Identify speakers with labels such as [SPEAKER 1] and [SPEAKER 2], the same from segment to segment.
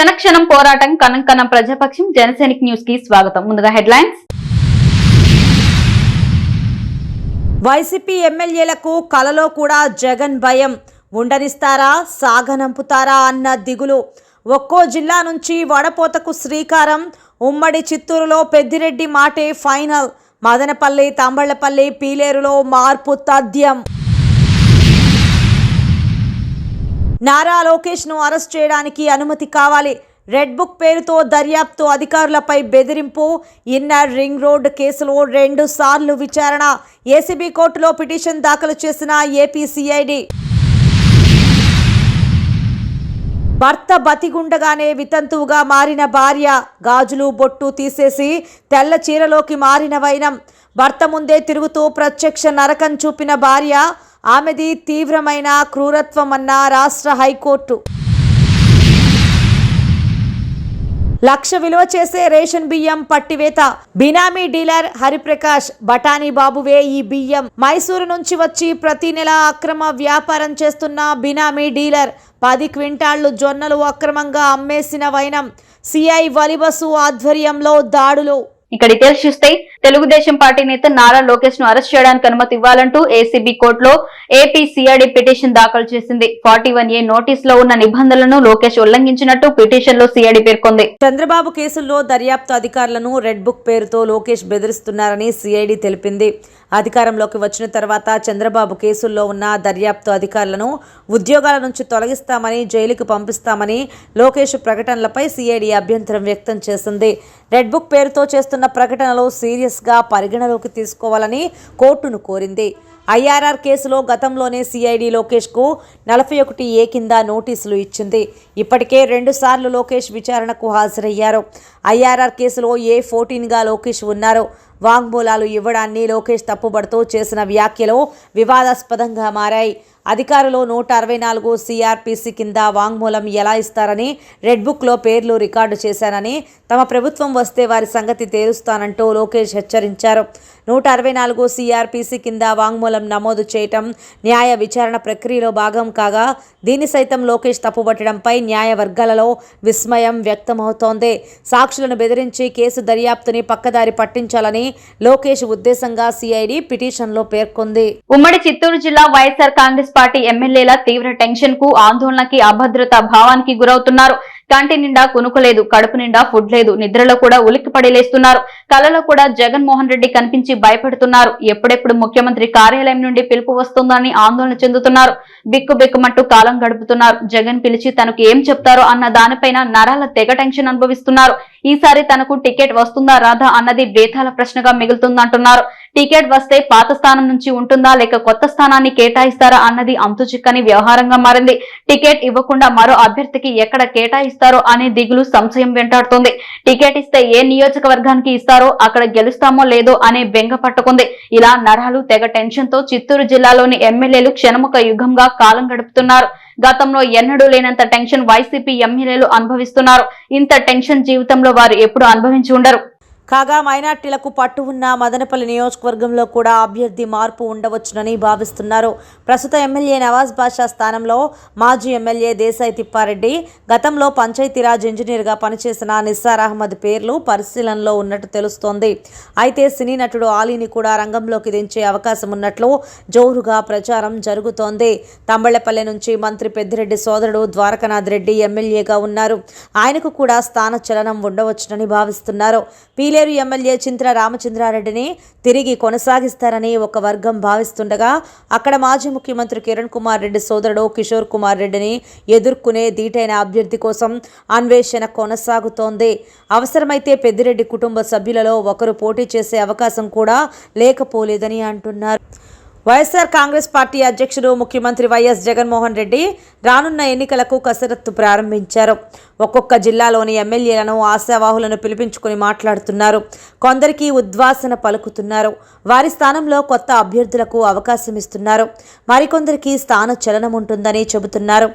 [SPEAKER 1] క్షణక్షణం పోరాటం కణం కణం ప్రజాపక్షం జనసైనిక్ న్యూస్ కి స్వాగతం. ముందుగా హెడ్లైన్స్.
[SPEAKER 2] వైసీపీ ఎమ్మెల్యేలకు కలలో కూడా జగన్ భయం. ఉండనిస్తారా సాగనంపుతారా అన్న దిగులు. ఒక్కో జిల్లా నుంచి వడపోతకు శ్రీకారం. ఉమ్మడి చిత్తూరులో పెద్దిరెడ్డి మాటే ఫైనల్. మదనపల్లి, తంబళ్లపల్లి, పీలేరులో మార్పు తథ్యం. నారా లోకేష్ను అరెస్ట్ చేయడానికి అనుమతి కావాలి. రెడ్ బుక్ పేరుతో దర్యాప్తు అధికారులపై బెదిరింపు. ఇన్నర్ రింగ్ రోడ్ కేసులో 2 సార్లు విచారణ. ఏసీబీ కోర్టులో పిటిషన్ దాఖలు చేసిన ఏపీ సిఐడి. భర్త బతిగుండగానే వితంతువుగా మారిన భార్య. గాజులు బొట్టు తీసేసి తెల్ల చీరలోకి మారిన వైనం. భర్త ముందే తిరుగుతూ ప్రత్యక్ష నరకం చూపిన భార్య. ఆమెది తీవ్రమైన క్రూరత్వమన్న రాష్ట్ర హైకోర్టు. 1,00,000 విలువ చేసే రేషన్ బియ్యం పట్టివేత. బినామీ డీలర్ హరిప్రకాష్ బటానీ బాబువే ఈ బియ్యం. మైసూరు నుంచి వచ్చి ప్రతి నెల అక్రమ వ్యాపారం చేస్తున్న బినామీ డీలర్ 10 క్వింటాళ్లు జొన్నలు అక్రమంగా అమ్మేసిన వైనం. సిఐ వలిబసు ఆధ్వర్యంలో దాడులు.
[SPEAKER 1] ఇక డీటెయిల్స్ చూస్తే తెలుగుదేశం పార్టీ నేత నారా లోకేష్ ను అరెస్ట్ చేయడానికి అనుమతి ఇవ్వాలంటూ ఏసీబీ కోర్టులో ఏపీ సిఐడి పిటిషన్ దాఖలు చేసింది. 41A నోటీసులో ఉన్న నిబంధనలను లోకేష్ ఉల్లంఘించినట్టు పిటిషన్ లో సిఐడి పేర్కొంది.
[SPEAKER 2] చంద్రబాబు కేసుల్లో దర్యాప్తు అధికారులను రెడ్ బుక్ పేరుతో లోకేష్ బెదిరిస్తున్నారని సిఐడి తెలిపింది. అధికారంలోకి వచ్చిన తర్వాత చంద్రబాబు కేసుల్లో ఉన్న దర్యాప్తు అధికారులను ఉద్యోగాల నుంచి తొలగిస్తామని, జైలుకు పంపిస్తామని లోకేష్ ప్రకటనలపై సిఐడి అభ్యంతరం వ్యక్తం చేసింది. రెడ్ బుక్ పేరుతో చేస్తున్న ప్రకటనలు సీరియస్గా పరిగణలోకి తీసుకోవాలని కోర్టును కోరింది. ఐఆర్ఆర్ కేసులో గతంలోనే సిఐడి లోకేష్కు 41A కింద నోటీసులు ఇచ్చింది. ఇప్పటికే 2 సార్లు లోకేష్ విచారణకు హాజరయ్యారు. ఐఆర్ఆర్ కేసులో A14గా లోకేష్ ఉన్నారు. వాంగ్మూలాలు ఇవ్వడాన్ని లోకేష్ తప్పుబడుతూ చేసిన వ్యాఖ్యలు వివాదాస్పదంగా మారాయి. అధికారులు 164 సిఆర్పిసి కింద వాంగ్మూలం ఎలా ఇస్తారని రెడ్ బుక్లో పేర్లు రికార్డు చేశానని, తమ ప్రభుత్వం వస్తే వారి సంగతి తేలుస్తానంటూ లోకేష్ హెచ్చరించారు. 164 సిఆర్పిసి కింద వాంగ్మూలం నమోదు చేయటం న్యాయ విచారణ ప్రక్రియలో భాగం కాగా దీన్ని సైతం లోకేష్ తప్పుబట్టడంపై న్యాయ వర్గాలలో విస్మయం వ్యక్తమవుతోంది. సాక్షులను బెదిరించి కేసు దర్యాప్తుని పక్కదారి పట్టించాలని లోకేష్ ఉద్దేశంగా సిఐడి పిటిషన్లో పేర్కొంది.
[SPEAKER 1] ఉమ్మడి చిత్తూరు జిల్లా వైఎస్ఆర్ కాంగ్రెస్ పార్టీ ఎమ్మెల్యేల తీవ్ర టెన్షన్ కు, ఆందోళనకి, అభద్రతా భావానికి గురవుతున్నారు. కంటి నిండా కునుకులేదు, కడుపు నిండా ఫుడ్ లేదు, నిద్రలో కూడా ఉలిక్కిపడి లేస్తున్నారు. కలలో కూడా జగన్మోహన్ రెడ్డి కనిపించి భయపడుతున్నారు. ఎప్పుడెప్పుడు ముఖ్యమంత్రి కార్యాలయం నుండి పిలుపు వస్తుందని ఆందోళన చెందుతున్నారు. బిక్కుబిక్కుమంటూ కాలం గడుపుతున్నారు. జగన్ పిలిచి తనకు ఏం చెప్తారో అన్న దానిపైన నరాల తెగ టెన్షన్ అనుభవిస్తున్నారు. ఈసారి తనకు టికెట్ వస్తుందా రాదా అన్నది బేతాల ప్రశ్నగా మిగులుతుందంటున్నారు. టికెట్ వస్తే పాత స్థానం నుంచి ఉంటుందా లేక కొత్త స్థానాన్ని కేటాయిస్తారా అన్నది అంతుచిక్కని వ్యవహారంగా మారింది. టికెట్ ఇవ్వకుండా మరో అభ్యర్థికి ఎక్కడ కేటాయిస్తారో అనే దిగులు సంశయం వెంటాడుతోంది. టికెట్ ఇస్తే ఏ నియోజకవర్గానికి ఇస్తారో అక్కడ గెలుస్తామో లేదో అనే బెంగ పట్టుకుంది. ఇలా నరాలు తెగ టెన్షన్ తో చిత్తూరు జిల్లాలోని ఎమ్మెల్యేలు క్షణముఖ యుగంగా కాలం గడుపుతున్నారు. గతంలో ఎన్నడూ లేనంత టెన్షన్ వైసీపీ ఎమ్మెల్యేలు అనుభవిస్తున్నారు. ఇంత టెన్షన్ జీవితంలో వారు ఎప్పుడు అనుభవించి ఉండరు.
[SPEAKER 2] కాగా మైనార్టీలకు పట్టు ఉన్న మదనపల్లి నియోజకవర్గంలో కూడా అభ్యర్థి మార్పు ఉండవచ్చునని భావిస్తున్నారు. ప్రస్తుత ఎమ్మెల్యే నవాజ్ బాషా స్థానంలో మాజీ ఎమ్మెల్యే దేశాయి తిప్పారెడ్డి, గతంలో పంచాయతీరాజ్ ఇంజనీర్గా పనిచేసిన నిస్సార్ అహ్మద్ పేర్లు పరిశీలనలో ఉన్నట్టు తెలుస్తోంది. అయితే సినీ నటుడు ఆలీని కూడా రంగంలోకి దించే అవకాశం ఉన్నట్లు జోరుగా ప్రచారం జరుగుతోంది. తంబళ్లపల్లి నుంచి మంత్రి పెద్దిరెడ్డి సోదరుడు ద్వారకనాథ్ రెడ్డి ఎమ్మెల్యేగా ఉన్నారు. ఆయనకు కూడా స్థాన చలనం ఉండవచ్చునని భావిస్తున్నారు. పీలేరు ఎమ్మెల్యే చింత్ర రామచంద్రారెడ్డిని తిరిగి కొనసాగిస్తారని ఒక వర్గం భావిస్తుండగా, అక్కడ మాజీ ముఖ్యమంత్రి కిరణ్ కుమార్ రెడ్డి సోదరుడు కిషోర్ కుమార్ రెడ్డిని ఎదుర్కొనే ధీటైన అభ్యర్థి కోసం అన్వేషణ కొనసాగుతోంది. అవసరమైతే పెద్దిరెడ్డి కుటుంబ సభ్యులలో ఒకరు పోటీ చేసే అవకాశం కూడా లేకపోలేదని అంటున్నారు. వైఎస్ఆర్ కాంగ్రెస్ పార్టీ అధ్యక్షుడు ముఖ్యమంత్రి వైఎస్ జగన్మోహన్ రెడ్డి రానున్న ఎన్నికలకు కసరత్తు ప్రారంభించారు. ఒక్కొక్క జిల్లాలోని ఎమ్మెల్యేలను, ఆశావాహులను పిలిపించుకుని మాట్లాడుతున్నారు. కొందరికి ఉద్వాసన పలుకుతున్నారు. వారి స్థానంలో కొత్త అభ్యర్థులకు అవకాశం ఇస్తున్నారు. మరికొందరికి స్థాన చలనం ఉంటుందని చెబుతున్నారు.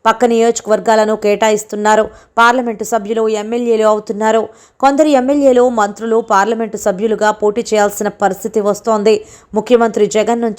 [SPEAKER 2] పక్క నియోజకవర్గాలను కేటాయిస్తున్నారు. పార్లమెంటు సభ్యులు ఎమ్మెల్యేలు అవుతున్నారు. కొందరు ఎమ్మెల్యేలు, మంత్రులు పార్లమెంటు సభ్యులుగా పోటీ చేయాల్సిన పరిస్థితి వస్తోంది. ముఖ్యమంత్రి జగన్ నుంచి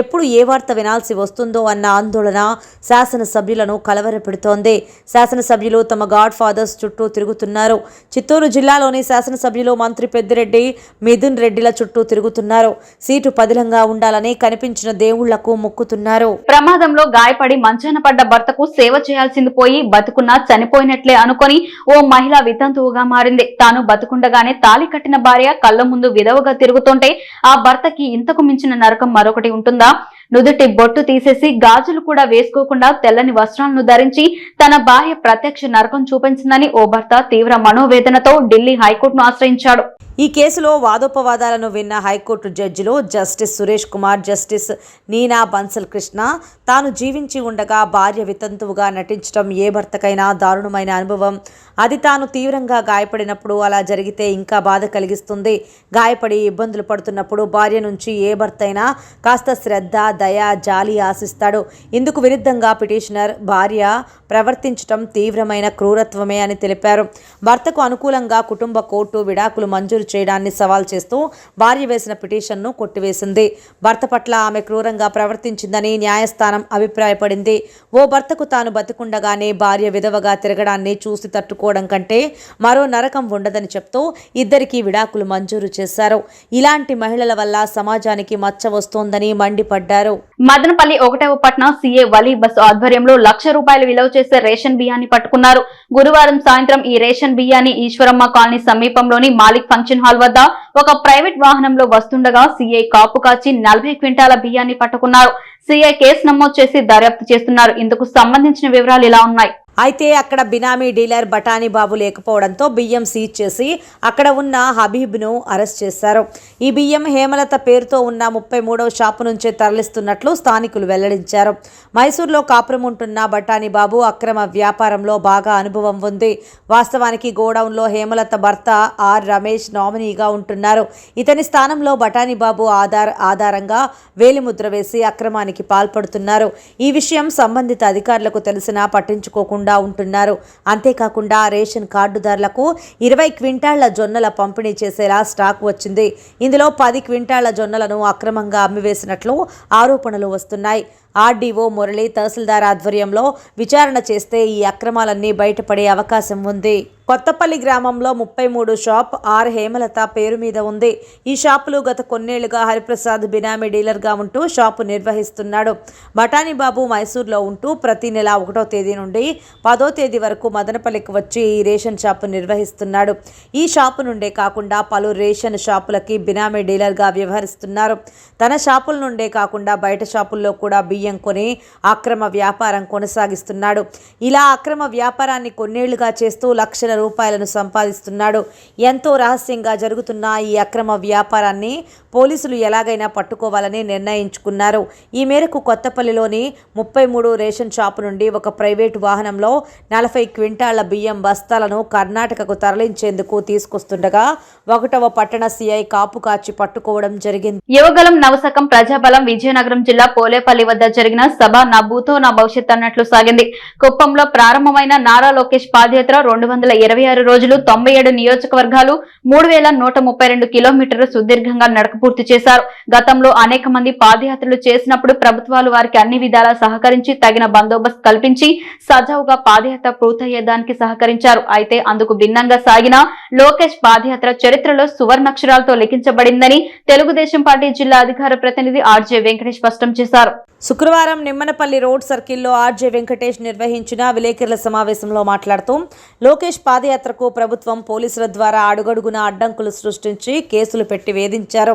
[SPEAKER 2] ఎప్పుడు ఏ వార్త వినాల్సి వస్తుందో అన్న ఆందోళన శాసనసభ్యులను కలవరపెడుతోంది. శాసనసభ్యులు తమ తమ గాడ్ ఫాదర్స్ చుట్టూ తిరుగుతున్నారు. చిత్తూరు జిల్లాలోని శాసనసభ్యులు మంత్రి పెద్దిరెడ్డి, మిథున్ రెడ్డిల చుట్టూ తిరుగుతున్నారు. సీటు పదిలంగా ఉండాలని కనిపించిన దేవుళ్లకు మొక్కుతున్నారు.
[SPEAKER 1] ప్రమాదంలో గాయపడి మంచాన పడ్డ భర్తకు సేవ చేయాల్సింది పోయి బతుకున్నా చనిపోయినట్లే అనుకొని ఓ మహిళ వితంతువుగా మారింది. తాను బతుకుండగానే తాళి కట్టిన భార్య కళ్ళ ముందు విధవగా తిరుగుతుంటే ఆ భర్తకి ఇంతకు మించిన నరకం మరొకటి ఉంటుందా? నుదుటి బొట్టు తీసేసి గాజులు కూడా వేసుకోకుండా తెల్లని వస్త్రాలను ధరించి తన భార్య ప్రత్యక్ష నరకం చూపించిందని ఓ భర్త తీవ్ర మనోవేదనతో ఢిల్లీ హైకోర్టును ఆశ్రయించాడు.
[SPEAKER 2] ఈ కేసులో వాదోపవాదాలను విన్న హైకోర్టు జడ్జిలు జస్టిస్ సురేష్ కుమార్, జస్టిస్ నీనా బన్సల్ కృష్ణ తాను జీవించి ఉండగా భార్య వితంతువుగా నటించడం ఏ భర్తకైనా దారుణమైన అనుభవం. అది తాను తీవ్రంగా గాయపడినప్పుడు అలా జరిగితే ఇంకా బాధ కలిగిస్తుంది. గాయపడి ఇబ్బందులు పడుతున్నప్పుడు భార్య నుంచి ఏ భర్త అయినా కాస్త శ్రద్ధ, దయ, జాలి ఆశిస్తాడు. ఇందుకు విరుద్ధంగా పిటిషనర్ భార్య ప్రవర్తించడం తీవ్రమైన క్రూరత్వమే అని తెలిపారు. భర్తకు అనుకూలంగా కుటుంబ కోర్టు విడాకులు మంజూరు చేయడాన్ని సవాల్ చేస్తూ భార్య వేసిన పిటిషన్ను కొట్టివేసింది. భర్త పట్ల ఆమె క్రూరంగా ప్రవర్తించిందని న్యాయస్థానం అభిప్రాయపడింది. ఓ భర్తకు తాను బతికుండగానే భార్య విధవగా తిరగడాన్ని చూసి తట్టుకోవడం కంటే మరో నరకం ఉండదని చెప్తూ ఇద్దరికీ విడాకులు మంజూరు చేశారు. ఇలాంటి మహిళల వల్ల సమాజానికి మచ్చ వస్తోందని మండిపడ్డారు.
[SPEAKER 1] మదనపల్లి 1వ పట్న సీఏ వలీ బస్ ఆధ్వర్యంలో ₹1,00,000 విలువ చేసే రేషన్ బియ్యాన్ని పట్టుకున్నారు. గురువారం సాయంత్రం ఈ రేషన్ బియ్యాన్ని ఈశ్వరమ్మ కాలనీ సమీపంలోని మాలిక్ ఫంక్షన్ హాల్ వద్ద ఒక ప్రైవేట్ వాహనంలో వస్తుండగా సీఐ కాపు కాచి 40 క్వింటాల బియ్యాన్ని పట్టుకున్నారు. సీఐ కేసు నమోదు చేసి దర్యాప్తు చేస్తున్నారు. ఇందుకు సంబంధించిన వివరాలు ఇలా ఉన్నాయి.
[SPEAKER 2] అయితే అక్కడ బినామీ డీలర్ బఠానీ బాబు లేకపోవడంతో బియ్యం సీజ్ చేసి అక్కడ ఉన్న హబీబ్ను అరెస్ట్ చేశారు. ఈ బియ్యం హేమలత పేరుతో ఉన్న 33వ షాపు నుంచే తరలిస్తున్నట్లు స్థానికులు వెల్లడించారు. మైసూర్లో కాపురం ఉంటున్న బఠానీ బాబు అక్రమ వ్యాపారంలో బాగా అనుభవం ఉంది. వాస్తవానికి గోడౌన్లో హేమలత భర్త ఆర్ రమేష్ నామినీగా ఉంటున్నారు. ఇతని స్థానంలో బఠానీ బాబు ఆధారంగా వేలిముద్ర వేసి అక్రమానికి పాల్పడుతున్నారు. ఈ విషయం సంబంధిత అధికారులకు తెలిసినా పట్టించుకోకుండా ఉంటున్నారు. అంతేకాకుండా రేషన్ కార్డుదారులకు 20 క్వింటాళ్ల జొన్నల పంపిణీ చేసేలా స్టాక్ వచ్చింది. ఇందులో 10 క్వింటాళ్ల జొన్నలను అక్రమంగా అమ్మివేసినట్లు ఆరోపణలు వస్తున్నాయి. ఆర్డీఓ మురళి, తహసీల్దార్ ఆధ్వర్యంలో విచారణ చేస్తే ఈ అక్రమాలన్నీ బయటపడే అవకాశం ఉంది. కొత్తపల్లి గ్రామంలో 33 షాప్ ఆర్ హేమలత పేరు మీద ఉంది. ఈ షాపులు గత కొన్నేళ్లుగా హరిప్రసాద్ బినామీ డీలర్గా ఉంటూ షాపు నిర్వహిస్తున్నాడు. బఠానీ బాబు మైసూర్లో ఉంటూ ప్రతి నెల 1వ తేదీ నుండి 10వ తేదీ వరకు మదనపల్లికి వచ్చి ఈ రేషన్ షాపు నిర్వహిస్తున్నాడు. ఈ షాపు నుండే కాకుండా పలు రేషన్ షాపులకి బినామీ డీలర్గా వ్యవహరిస్తున్నారు. తన షాపుల నుండే కాకుండా బయట షాపుల్లో కూడా బియ్యం కొని అక్రమ వ్యాపారం కొనసాగిస్తున్నాడు. ఇలా అక్రమ వ్యాపారాన్ని కొన్నేళ్లుగా చేస్తూ లక్షల రూపాయలను సంపాదిస్తున్నాడు. ఎంతో రహస్యంగా జరుగుతున్న ఈ అక్రమ వ్యాపారాన్ని పోలీసులు ఎలాగైనా పట్టుకోవాలని నిర్ణయించుకున్నారు. ఈ మేరకు కొత్తపల్లిలోని 33 రేషన్ షాపు నుండి ఒక ప్రైవేటు వాహనంలో 40 క్వింటాళ్ల బియ్యం బస్తాలను కర్ణాటకకు తరలించేందుకు తీసుకొస్తుండగా 1వ పట్టణ సీఐ కాపు కాచి పట్టుకోవడం జరిగింది.
[SPEAKER 1] యువగలం నవసకం ప్రజాబలం విజయనగరం జిల్లా పోలేపల్లి వద్ద జరిగిన సభ నా భూతో నా భవిష్యత్ అన్నట్లు సాగింది. కుప్పంలో ప్రారంభమైన నారా లోకేష్ పాదయాత్ర 226 రోజులు 97 నియోజకవర్గాలు 3132 కిలోమీటర్లు సుదీర్ఘంగా నడక పూర్తి చేశారు. గతంలో అనేక మంది పాదయాత్రలు చేసినప్పుడు ప్రభుత్వాలు వారికి అన్ని విధాలా సహకరించి తగిన బందోబస్తు కల్పించి సజావుగా పాదయాత్ర పూర్తయ్యేదానికి సహకరించారు. అయితే అందుకు భిన్నంగా సాగిన లోకేష్ పాదయాత్ర చరిత్రలో సువర్ణాక్షరాలతో లిఖించబడిందని తెలుగుదేశం పార్టీ జిల్లా అధికార ప్రతినిధి ఆర్జే వెంకటేష్ స్పష్టం చేశారు.
[SPEAKER 2] శుక్రవారం నిమ్మనపల్లి రోడ్ సర్కిల్లో ఆర్జే వెంకటేష్ నిర్వహించిన విలేకరుల సమావేశంలో మాట్లాడుతూ లోకేష్ పాదయాత్రకు ప్రభుత్వం పోలీసుల ద్వారా అడుగడుగున అడ్డంకులు సృష్టించి కేసులు పెట్టి వేధించారు.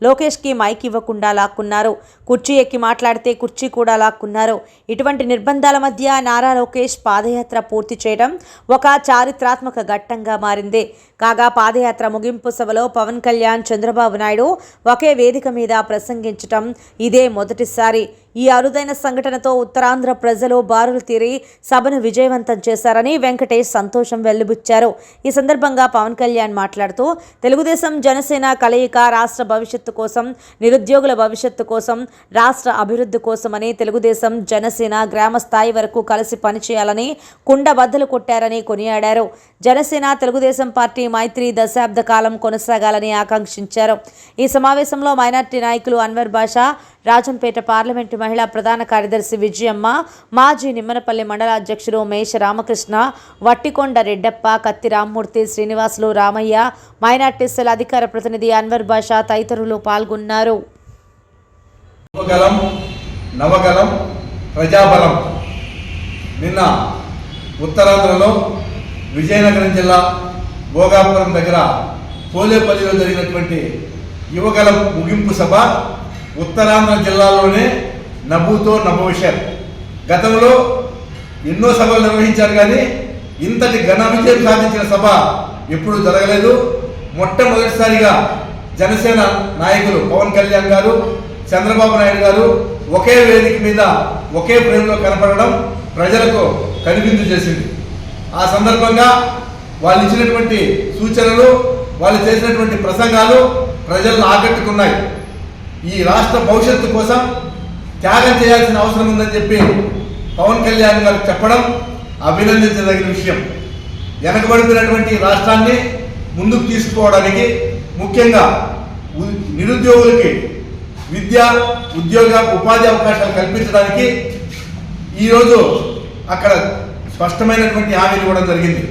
[SPEAKER 2] లోకేష్కి మైక్ ఇవ్వకుండా లాక్కున్నారు. కుర్చీ ఎక్కి మాట్లాడితే కుర్చీ కూడా లాక్కున్నారు. ఇటువంటి నిర్బంధాల మధ్య నారా లోకేష్ పాదయాత్ర పూర్తి చేయడం ఒక చారిత్రాత్మక ఘట్టంగా మారింది. కాగా పాదయాత్ర ముగింపు సభలో పవన్ కళ్యాణ్, చంద్రబాబు నాయుడు ఒకే వేదిక మీద ప్రసంగించడం ఇదే మొదటిసారి. ఈ అరుదైన సంఘటనతో ఉత్తరాంధ్ర ప్రజలు బారులు తీరి సభను విజయవంతం చేశారని వెంకటేష్ సంతోషం వెల్లిబుచ్చారు. ఈ సందర్భంగా పవన్ కళ్యాణ్ మాట్లాడుతూ తెలుగుదేశం జనసేన కలయిక రాష్ట్ర భవిష్యత్తు కోసం, నిరుద్యోగుల భవిష్యత్తు కోసం, రాష్ట్ర అభివృద్ధి కోసమని తెలుగుదేశం జనసేన గ్రామ స్థాయి వరకు కలిసి పనిచేయాలని కుండబద్దలు కొట్టారని కొనియాడారు. జనసేన తెలుగుదేశం పార్టీ మైత్రి దశాబ్ద కాలం కొనసాగాలని ఆకాంక్షించారు. ఈ సమావేశంలో మైనార్టీ నాయకులు అన్వర్ బాషా, రాజంపేట పార్లమెంటు మహిళా ప్రధాన కార్యదర్శి విజయమ్మ, మాజీ నిమ్మనపల్లి మండల అధ్యక్షుడు మేష రామకృష్ణ, వట్టికొండ రెడ్డప్ప, కత్తి రామ్మూర్తి, శ్రీనివాసులు, రామయ్య, మైనార్టీ సెల్ అధికార ప్రతినిధి అన్వర్ బాషా తదితరులు పాల్గొన్నారు.
[SPEAKER 3] నవగలం ప్రజాబలం నిన్న ఉత్తరాంధ్రలో విజయనగరం జిల్లా భోగాపురం దగ్గర పోలేపల్లిలో జరిగినటువంటి యువగలం ముగింపు సభ ఉత్తరాంధ్ర జిల్లాలోనే నభూతో నభవిష్యత్. గతంలో ఎన్నో సభలు నిర్వహించారు, కానీ ఇంతటి ఘన విజయం సాధించిన సభ ఎప్పుడూ జరగలేదు. మొట్టమొదటిసారిగా జనసేన నాయకులు పవన్ కళ్యాణ్ గారు, చంద్రబాబు నాయుడు గారు ఒకే వేదిక మీద ఒకే ఫ్రేమ్లో కనపడడం ప్రజలకు కనువిందు చేసింది. ఆ సందర్భంగా వాళ్ళు ఇచ్చినటువంటి సూచనలు, వాళ్ళు చేసినటువంటి ప్రసంగాలు ప్రజలను ఆకట్టుకున్నాయి. ఈ రాష్ట్ర భవిష్యత్తు కోసం త్యాగం చేయాల్సిన అవసరం ఉందని చెప్పి పవన్ కళ్యాణ్ గారు చెప్పడం అభినందించదగిన విషయం. వెనకబడిపోయినటువంటి రాష్ట్రాన్ని ముందుకు తీసుకుపోవడానికి, ముఖ్యంగా నిరుద్యోగులకి విద్య, ఉద్యోగ, ఉపాధి అవకాశాలు కల్పించడానికి ఈరోజు అక్కడ స్పష్టమైనటువంటి హామీలు ఇవ్వడం జరిగింది.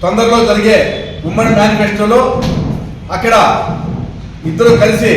[SPEAKER 3] తొందరలో జరిగే ఉమ్మడి మేనిఫెస్టోలో అక్కడ ఇద్దరు కలిసి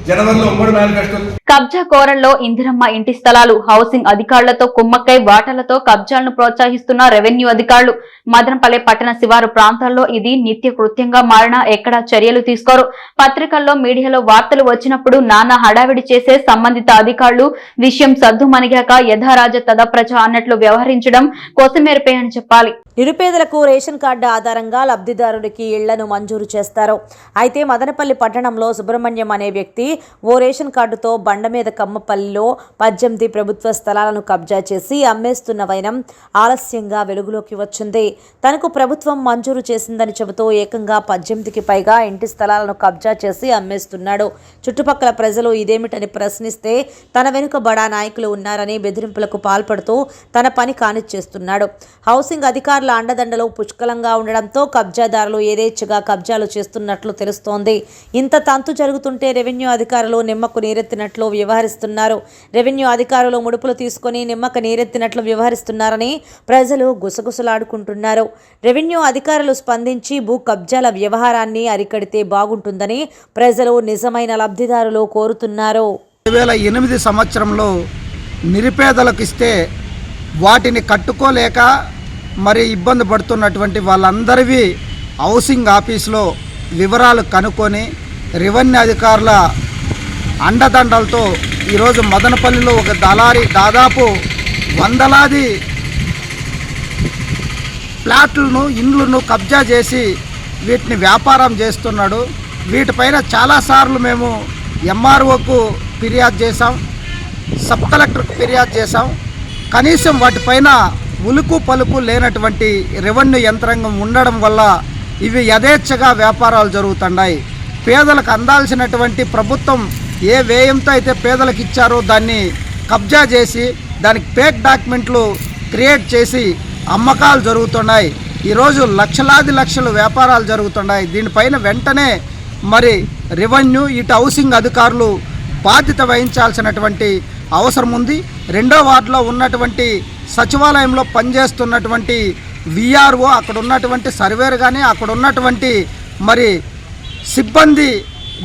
[SPEAKER 3] జనవరిలో ఉమ్మడి మేనిఫెస్టో.
[SPEAKER 1] కబ్జా కోరల్లో ఇందిరమ్మ ఇంటి స్థలాలు హౌసింగ్ అధికారులతో కుమ్మక్కై వాటాలతో కబ్జాలను ప్రోత్సహిస్తున్న రెవెన్యూ అధికారులు. మదనపల్లె పట్టణ శివారు ప్రాంతాల్లో ఇది నిత్య కృత్యంగా మారినా ఎక్కడా చర్యలు తీసుకోరు. పత్రికల్లో, మీడియాలో వార్తలు వచ్చినప్పుడు నానా హడావిడి చేసే సంబంధిత అధికారులు విషయం సద్దుమణిగాక యథారాజ తదప్రజ అన్నట్లు వ్యవహరించడం కోసమేరపే అని చెప్పాలి.
[SPEAKER 2] నిరుపేదలకు రేషన్ కార్డు ఆధారంగా లబ్ధిదారుడికి ఇళ్లను మంజూరు చేస్తారు. అయితే మదనపల్లి పట్టణంలో సుబ్రహ్మణ్యం అనే వ్యక్తి ఓ రేషన్ కార్డుతో బండ మీద కమ్మపల్లిలో 18 ప్రభుత్వ స్థలాలను కబ్జా చేసి అమ్మేస్తున్న వైనం ఆలస్యంగా వెలుగులోకి వచ్చింది. తనకు ప్రభుత్వం మంజూరు చేసిందని చెబుతూ ఏకంగా 18కి పైగా ఇంటి స్థలాలను కబ్జా చేసి అమ్మేస్తున్నాడు. చుట్టుపక్కల ప్రజలు ఇదేమిటని ప్రశ్నిస్తే తన వెనుక బడా నాయకులు ఉన్నారని బెదిరింపులకు పాల్పడుతూ తన పని కానిచ్చేస్తున్నాడు. హౌసింగ్ అధికారుల అండదండలు పుష్కలంగా ఉండడంతో కబ్జాదారులు యథేచ్ఛగా కబ్జాలు చేస్తున్నట్లు తెలుస్తోంది. ఇంత తంతు జరుగుతుంటే రెవెన్యూ అధికారులు నిమ్మకు నీరెత్తినట్లు వ్యవహరిస్తున్నారు. రెవెన్యూ అధికారులు ముడుపులు తీసుకుని నిమ్మకు నీరెత్తినట్లు వ్యవహరిస్తున్నారని ప్రజలు గుసగుసలాడుకుంటున్నారు. రెవెన్యూ అధికారులు స్పందించి భూ కబ్జాల వ్యవహారాన్ని అరికడితే బాగుంటుందని ప్రజలు నిజమైన లబ్ధిదారులు కోరుతున్నారు.
[SPEAKER 4] 2008 సంవత్సరంలో నిరుపేదలకు ఇస్తే వాటిని కట్టుకోలేక మరి ఇబ్బంది పడుతున్నటువంటి వాళ్ళందరివి హౌసింగ్ ఆఫీస్లో వివరాలు కనుక్కొని రెవెన్యూ అధికారుల అండదండలతో ఈరోజు మదనపల్లిలో ఒక దళారి దాదాపు వందలాది ఫ్లాట్లను, ఇండ్లను కబ్జా చేసి వీటిని వ్యాపారం చేస్తున్నాడు. వీటిపైన చాలాసార్లు మేము ఎంఆర్ఓకు ఫిర్యాదు చేశాం, సబ్ కలెక్టర్కు ఫిర్యాదు చేశాం. కనీసం వాటిపైన ఉలుకు పలుకు లేనటువంటి రెవెన్యూ యంత్రాంగం ఉండడం వల్ల ఇవి యథేచ్ఛగా వ్యాపారాలు జరుగుతున్నాయి. పేదలకు అందాల్సినటువంటి ప్రభుత్వం ఏ వ్యయంతో అయితే పేదలకు ఇచ్చారో దాన్ని కబ్జా చేసి దానికి ఫేక్ డాక్యుమెంట్లు క్రియేట్ చేసి అమ్మకాలు జరుగుతున్నాయి. ఈరోజు లక్షలు వ్యాపారాలు జరుగుతున్నాయి. దీనిపైన వెంటనే మరి రెవెన్యూ, ఇటు హౌసింగ్ అధికారులు బాధ్యత వహించాల్సినటువంటి అవసరం ఉంది. 2వ వార్డులో ఉన్నటువంటి సచివాలయంలో పనిచేస్తున్నటువంటి విఆర్ఓ, అక్కడ ఉన్నటువంటి సర్వేర్ కానీ అక్కడ ఉన్నటువంటి మరి సిబ్బంది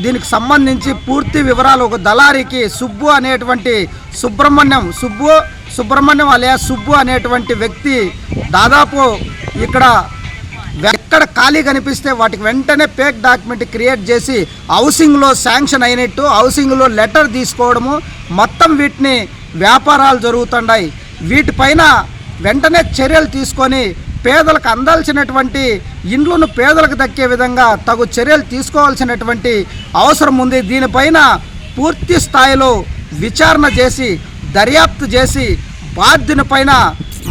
[SPEAKER 4] దీనికి సంబంధించి పూర్తి వివరాలు ఒక దళారికి సుబ్బు అనేటువంటి సుబ్రహ్మణ్యం అలియా సుబ్బు అనేటువంటి వ్యక్తి దాదాపు ఇక్కడ ఎక్కడ ఖాళీ కనిపిస్తే వాటికి వెంటనే ఫేక్ డాక్యుమెంట్ క్రియేట్ చేసి హౌసింగ్లో శాంక్షన్ అయినట్టు హౌసింగ్లో లెటర్ తీసుకోవడము, మొత్తం వీటిని వ్యాపారాలు జరుగుతున్నాయి. వీటిపైన వెంటనే చర్యలు తీసుకొని పేదలకు అందాల్సినటువంటి ఇండ్లను పేదలకు దక్కే విధంగా తగు చర్యలు తీసుకోవాల్సినటువంటి అవసరం ఉంది. దీనిపైన పూర్తి స్థాయిలో విచారణ చేసి దర్యాప్తు చేసి బాధ్యుని పైన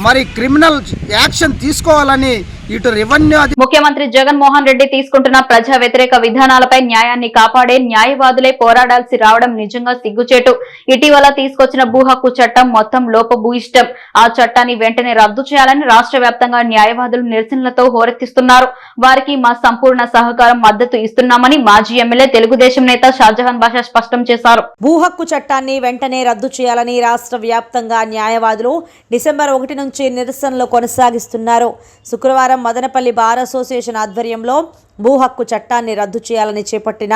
[SPEAKER 4] మరి క్రిమినల్ యాక్షన్ తీసుకోవాలని ఇటు రెవెన్యూ
[SPEAKER 1] ముఖ్యమంత్రి జగన్మోహన్ రెడ్డి తీసుకుంటున్న ప్రజా వ్యతిరేక విధానాలపై న్యాయాన్ని కాపాడే న్యాయవాదులే పోరాడాల్సి రావడం నిజంగా సిగ్గుచేటు. ఇటీవల తీసుకొచ్చిన భూ హక్కు చట్టం మొత్తం లోపభూయిష్టం. ఆ చట్టాన్ని వెంటనే రద్దు చేయాలని రాష్ట్ర వ్యాప్తంగా న్యాయవాదులు నిరసనలతో హోరెత్తిస్తున్నారు. వారికి మా సంపూర్ణ సహకారం మద్దతు ఇస్తున్నామని మాజీ ఎమ్మెల్యే తెలుగుదేశం నేత షాజహాన్ బాషా స్పష్టం చేశారు.
[SPEAKER 2] భూ హక్కు చట్టాన్ని వెంటనే రద్దు చేయాలని రాష్ట్ర వ్యాప్తంగా న్యాయవాదులు డిసెంబర్ 1 నుంచి నిరసనలు కొనసాగిస్తున్నారు. శుక్రవారం మదనపల్లి బార్ అసోసియేషన్ ఆధ్వర్యంలో భూ హక్కు చట్టాన్ని రద్దు చేయాలని చేపట్టిన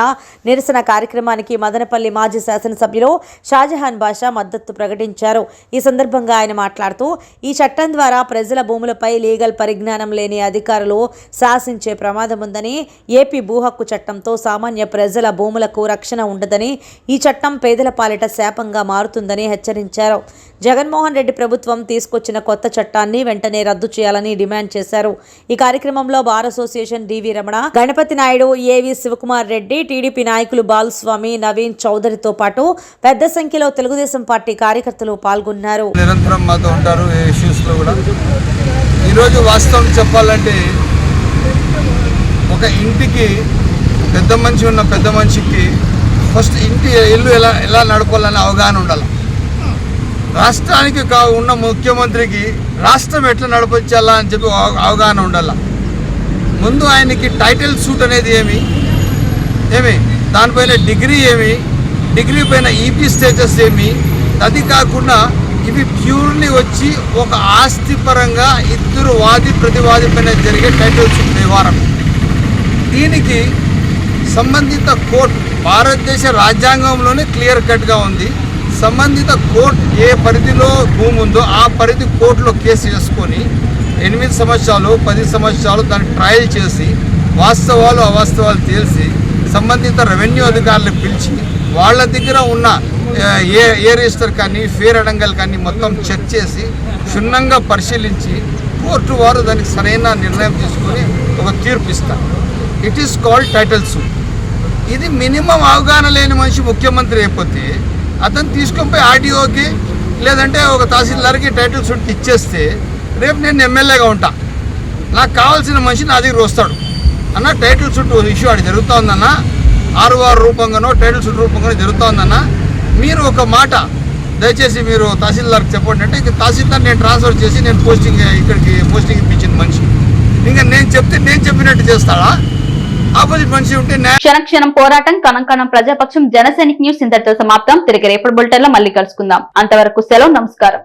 [SPEAKER 2] నిరసన కార్యక్రమానికి మదనపల్లి మాజీ శాసనసభ్యులు షాజహాన్ బాషా మద్దతు ప్రకటించారు. ఈ సందర్భంగా ఆయన మాట్లాడుతూ ఈ చట్టం ద్వారా ప్రజల భూములపై లీగల్ పరిజ్ఞానం లేని అధికారులు శాసించే ప్రమాదం ఉందని, ఏపీ భూ హక్కు చట్టంతో సామాన్య ప్రజల భూములకు రక్షణ ఉండదని, ఈ చట్టం పేదల పాలిట శాపంగా మారుతుందని హెచ్చరించారు. జగన్మోహన్ రెడ్డి ప్రభుత్వం తీసుకొచ్చిన కొత్త చట్టాన్ని వెంటనే రద్దు చేయాలని డిమాండ్ చేశారు. ఈ కార్యక్రమంలో బార్ అసోసియేషన్ డివి రమణ, గణపతి నాయుడు, ఏవి శివకుమార్ రెడ్డి, టీడీపీ నాయకులు బాలస్వామి, నవీన్ చౌదరితో పాటు పెద్ద సంఖ్యలో తెలుగుదేశం పార్టీ కార్యకర్తలు పాల్గొన్నారు.
[SPEAKER 5] నిరంతరం మాతో ఉంటారు ఈ ఇష్యూస్ లో కూడా. ఈరోజు వాస్తవం చెప్పాలంటే ఒక ఇంటికి పెద్ద మనిషి ఉన్న పెద్ద మనిషికి ఫస్ట్ ఇల్లు ఎలా నడపాలని అవగాహన ఉండాలి. రాష్ట్రానికి ఉన్న ముఖ్యమంత్రికి రాష్ట్రం ఎట్లా నడిపించాలా అని చెప్పి అవగాహన ఉండాలి. ముందు ఆయనకి టైటిల్ సూట్ అనేది ఏమి దానిపైన డిగ్రీ పైన ఈపీ స్టేటస్ ఏమి, అది కాకుండా ఇవి ప్యూర్లీ వచ్చి ఒక ఆస్తి పరంగా ఇద్దరు వాది ప్రతివాది పైన జరిగే టైటిల్ సూట్ వ్యవహారం. దీనికి సంబంధిత కోర్టు భారతదేశ రాజ్యాంగంలోనే క్లియర్ కట్గా ఉంది. సంబంధిత కోర్టు ఏ పరిధిలో భూమి ఉందో ఆ పరిధి కోర్టులో కేసు చేసుకొని 8 సంవత్సరాలు 10 సంవత్సరాలు దాన్ని ట్రయల్ చేసి వాస్తవాలు అవాస్తవాలు తేల్చి సంబంధిత రెవెన్యూ అధికారులను పిలిచి వాళ్ళ దగ్గర ఉన్న ఏ రిజిస్టర్ కానీ ఫేర్ అడంగల్ కానీ మొత్తం చెక్ చేసి క్షుణ్ణంగా పరిశీలించి కోర్టు వారు దానికి సరైన నిర్ణయం తీసుకొని ఒక తీర్పు ఇస్తారు. It is called title suit. ఇది మినిమం అవగాహన లేని మనిషి ముఖ్యమంత్రి అయిపోతే అతను తీసుకొని పోయి ఆర్డీఓకి లేదంటే ఒక తహసీల్దార్కి టైటిల్ సూట్ ఇచ్చేస్తే రేపు నేను ఎమ్మెల్యేగా ఉంటా, నాకు కావాల్సిన మనిషి నా దగ్గర వస్తాడు అన్న టైటిల్ సూట్ ఇష్యూ అది జరుగుతూ ఉందన్న, 6 రూపంగానో టైటిల్ సూట్ రూపంగానో జరుగుతూ ఉందన్న, మీరు ఒక మాట దయచేసి మీరు తహసీల్దార్కి చెప్పండి అంటే ఇంక తహసీల్దార్ నేను ట్రాన్స్ఫర్ చేసి నేను ఇక్కడికి పోస్టింగ్ ఇప్పించిన మనిషి ఇంకా నేను చెప్పినట్టు చేస్తాడా? ఆపోజిట్ మనిషి ఉంటే
[SPEAKER 1] క్షణక్షణం పోరాటం, కణం ప్రజాపక్షం. జనసైనిక్ న్యూస్ ఇంతటితో సమాప్తం. తిరిగి రేపటి బులెటిన్ లో మళ్ళీ కలుసుకుందాం. అంతవరకు సెలవు, నమస్కారం.